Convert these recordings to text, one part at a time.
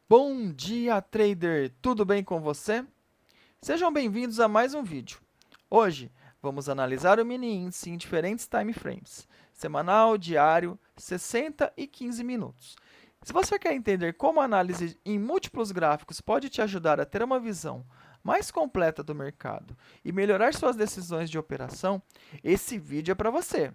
Bom dia, trader! Tudo bem com você? Sejam bem-vindos a mais um vídeo. Hoje, vamos analisar o mini índice em diferentes time frames, semanal, diário, 60 e 15 minutos. Se você quer entender como a análise em múltiplos gráficos pode te ajudar a ter uma visão mais completa do mercado e melhorar suas decisões de operação, esse vídeo é para você.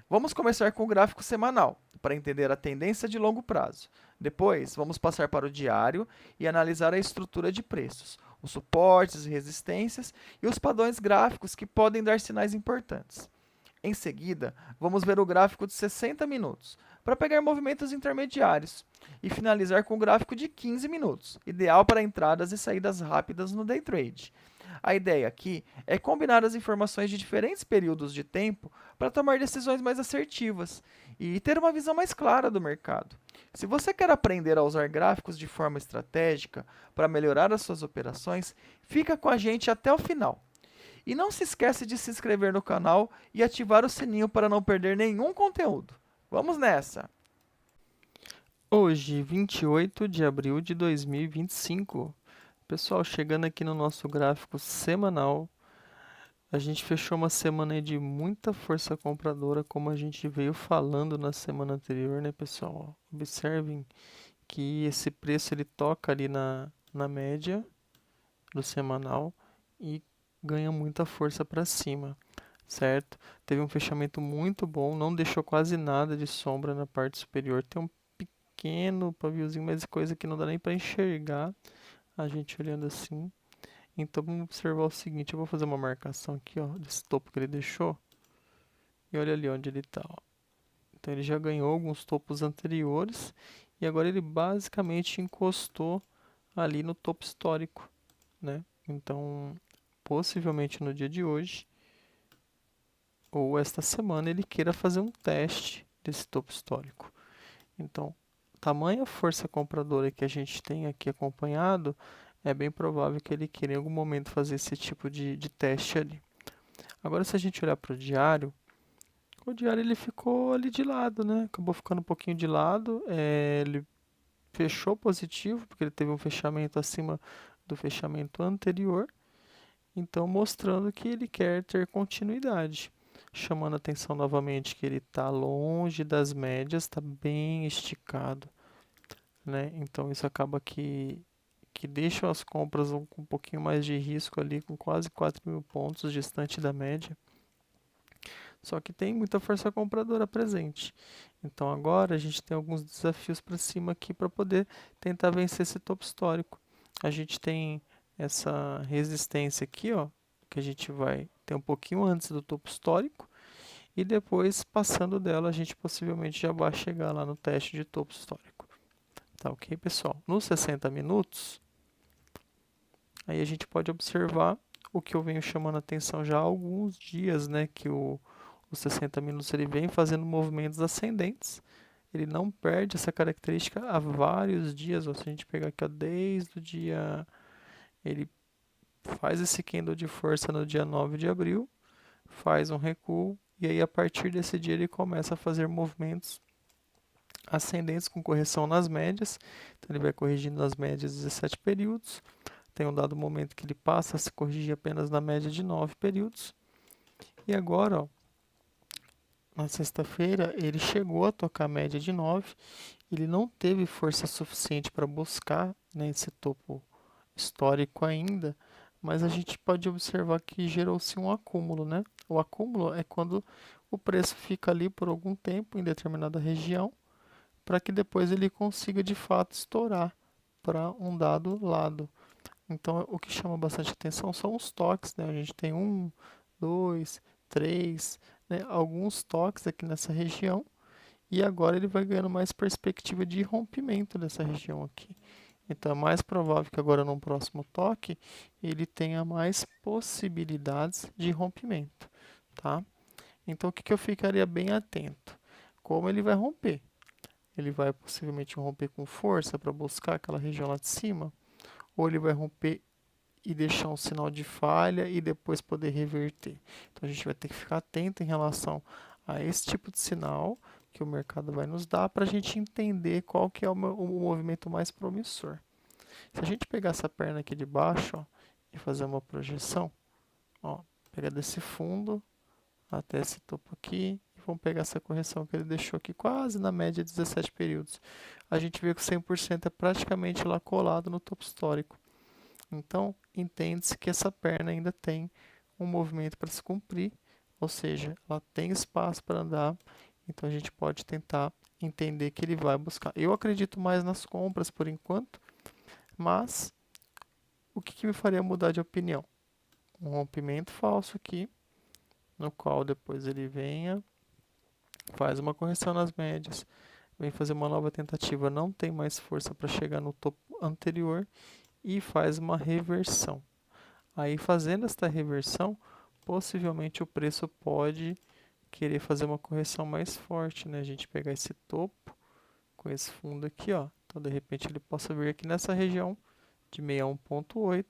Vamos começar com o gráfico semanal, para entender a tendência de longo prazo. Depois, vamos passar para o diário e analisar a estrutura de preços, os suportes e resistências e os padrões gráficos que podem dar sinais importantes. Em seguida, vamos ver o gráfico de 60 minutos, para pegar movimentos intermediários, e finalizar com o gráfico de 15 minutos, ideal para entradas e saídas rápidas no day trade. A ideia aqui é combinar as informações de diferentes períodos de tempo para tomar decisões mais assertivas e ter uma visão mais clara do mercado. Se você quer aprender a usar gráficos de forma estratégica para melhorar as suas operações, fica com a gente até o final. E não se esquece de se inscrever no canal e ativar o sininho para não perder nenhum conteúdo. Vamos nessa! Hoje, 28 de abril de 2025. Pessoal, chegando aqui no nosso gráfico semanal, a gente fechou uma semana aí de muita força compradora, como a gente veio falando na semana anterior, né, pessoal? Observem que esse preço ele toca ali na média do semanal e ganha muita força para cima, certo? Teve um fechamento muito bom, não deixou quase nada de sombra na parte superior. Tem um pequeno paviozinho, mas coisa que não dá nem para enxergar a gente olhando assim. Então vamos observar o seguinte, eu vou fazer uma marcação aqui, ó, desse topo que ele deixou. E olha ali onde ele está. Então ele já ganhou alguns topos anteriores e agora ele basicamente encostou ali no topo histórico, né? Então, possivelmente no dia de hoje ou esta semana ele queira fazer um teste desse topo histórico. Então, tamanha força compradora que a gente tem aqui acompanhado, é bem provável que ele queira em algum momento fazer esse tipo de teste ali. Agora, se a gente olhar para o diário ele ficou ali de lado, né? Acabou ficando um pouquinho de lado. Ele fechou positivo, porque ele teve um fechamento acima do fechamento anterior. Então, mostrando que ele quer ter continuidade. Chamando a atenção novamente que ele está longe das médias, está bem esticado, né? Então, isso acaba que deixa as compras com um pouquinho mais de risco ali, com quase 4.000 pontos distante da média. Só que tem muita força compradora presente. Então agora a gente tem alguns desafios para cima aqui para poder tentar vencer esse topo histórico. A gente tem essa resistência aqui, ó, que a gente vai ter um pouquinho antes do topo histórico e depois passando dela a gente possivelmente já vai chegar lá no teste de topo histórico. Tá ok, pessoal? Nos 60 minutos, aí a gente pode observar o que eu venho chamando a atenção já há alguns dias, né, que os 60 minutos ele vem fazendo movimentos ascendentes. Ele não perde essa característica há vários dias. Ó, se a gente pegar aqui ó, desde o dia. Ele faz esse candle de força no dia 9 de abril, faz um recuo, e aí a partir desse dia ele começa a fazer movimentos ascendentes com correção nas médias. Então ele vai corrigindo nas médias 17 períodos. Tem um dado momento que ele passa a se corrigir apenas na média de 9 períodos. E agora, ó, na sexta-feira, ele chegou a tocar a média de 9. Ele não teve força suficiente para buscar, né, esse topo histórico ainda, mas a gente pode observar que gerou-se um acúmulo, né? O acúmulo é quando o preço fica ali por algum tempo em determinada região, para que depois ele consiga de fato estourar para um dado lado. Então, o que chama bastante atenção são os toques, né? A gente tem um, dois, três, né? Alguns toques aqui nessa região. E agora ele vai ganhando mais perspectiva de rompimento dessa região aqui. Então é mais provável que agora no próximo toque ele tenha mais possibilidades de rompimento, tá? Então o que, que eu ficaria bem atento? Como ele vai romper? Ele vai possivelmente romper com força para buscar aquela região lá de cima? Ou ele vai romper e deixar um sinal de falha e depois poder reverter? Então a gente vai ter que ficar atento em relação a esse tipo de sinal que o mercado vai nos dar para a gente entender qual que é o movimento mais promissor. Se a gente pegar essa perna aqui de baixo, ó, e fazer uma projeção, ó, pegar desse fundo até esse topo aqui, e vamos pegar essa correção que ele deixou aqui quase na média de 17 períodos. A gente vê que o 100% é praticamente lá colado no topo histórico. Então, entende-se que essa perna ainda tem um movimento para se cumprir, ou seja, ela tem espaço para andar, então a gente pode tentar entender que ele vai buscar. Eu acredito mais nas compras por enquanto, mas o que me faria mudar de opinião? Um rompimento falso aqui, no qual depois ele venha, faz uma correção nas médias, vem fazer uma nova tentativa, não tem mais força para chegar no topo anterior e faz uma reversão. Aí fazendo esta reversão, possivelmente o preço pode querer fazer uma correção mais forte, né? A gente pegar esse topo com esse fundo aqui, ó. Então de repente ele possa vir aqui nessa região de 61.8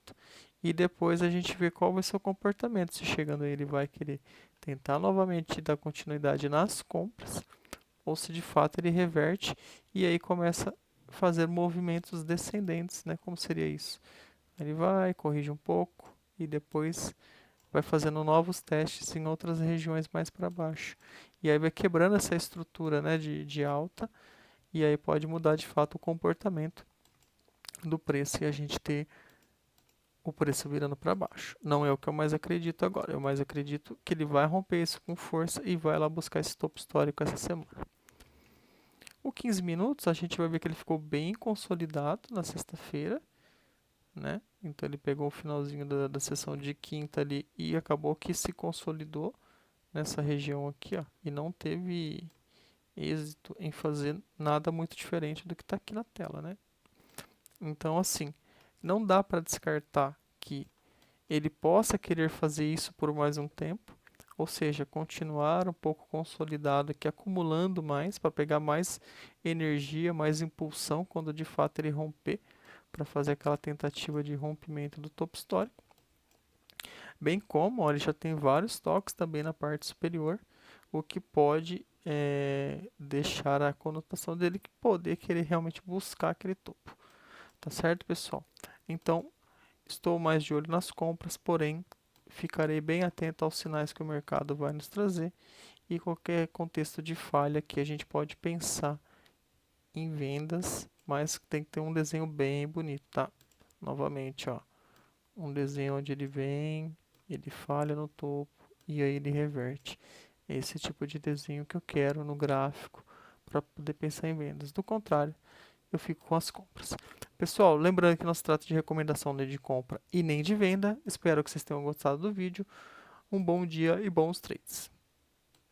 e depois a gente vê qual vai ser o comportamento. Se chegando aí ele vai querer tentar novamente dar continuidade nas compras ou se de fato ele reverte e aí começa a fazer movimentos descendentes, né? Como seria isso? Ele vai, corrige um pouco e depois vai fazendo novos testes em outras regiões mais para baixo. E aí vai quebrando essa estrutura, né, de alta e aí pode mudar de fato o comportamento do preço e a gente ter o preço virando para baixo. Não é o que eu mais acredito agora. Eu mais acredito que ele vai romper isso com força e vai lá buscar esse topo histórico essa semana. O 15 minutos a gente vai ver que ele ficou bem consolidado na sexta-feira, né? Então ele pegou o finalzinho da sessão de quinta ali e acabou que se consolidou nessa região aqui, ó, e não teve êxito em fazer nada muito diferente do que está aqui na tela, né? Então assim, não dá para descartar que ele possa querer fazer isso por mais um tempo, ou seja, continuar um pouco consolidado aqui, acumulando mais para pegar mais energia, mais impulsão quando de fato ele romper para fazer aquela tentativa de rompimento do topo histórico. Bem como, ó, ele já tem vários toques também na parte superior, o que pode deixar a conotação dele que poder querer realmente buscar aquele topo. Tá certo, pessoal? Então, estou mais de olho nas compras, porém, ficarei bem atento aos sinais que o mercado vai nos trazer e qualquer contexto de falha que a gente pode pensar em vendas, mas tem que ter um desenho bem bonito, tá? Novamente, ó, um desenho onde ele vem, ele falha no topo e aí ele reverte. Esse tipo de desenho que eu quero no gráfico para poder pensar em vendas. Do contrário, eu fico com as compras. Pessoal, lembrando que não se trata de recomendação nem de compra e nem de venda. Espero que vocês tenham gostado do vídeo. Um bom dia e bons trades.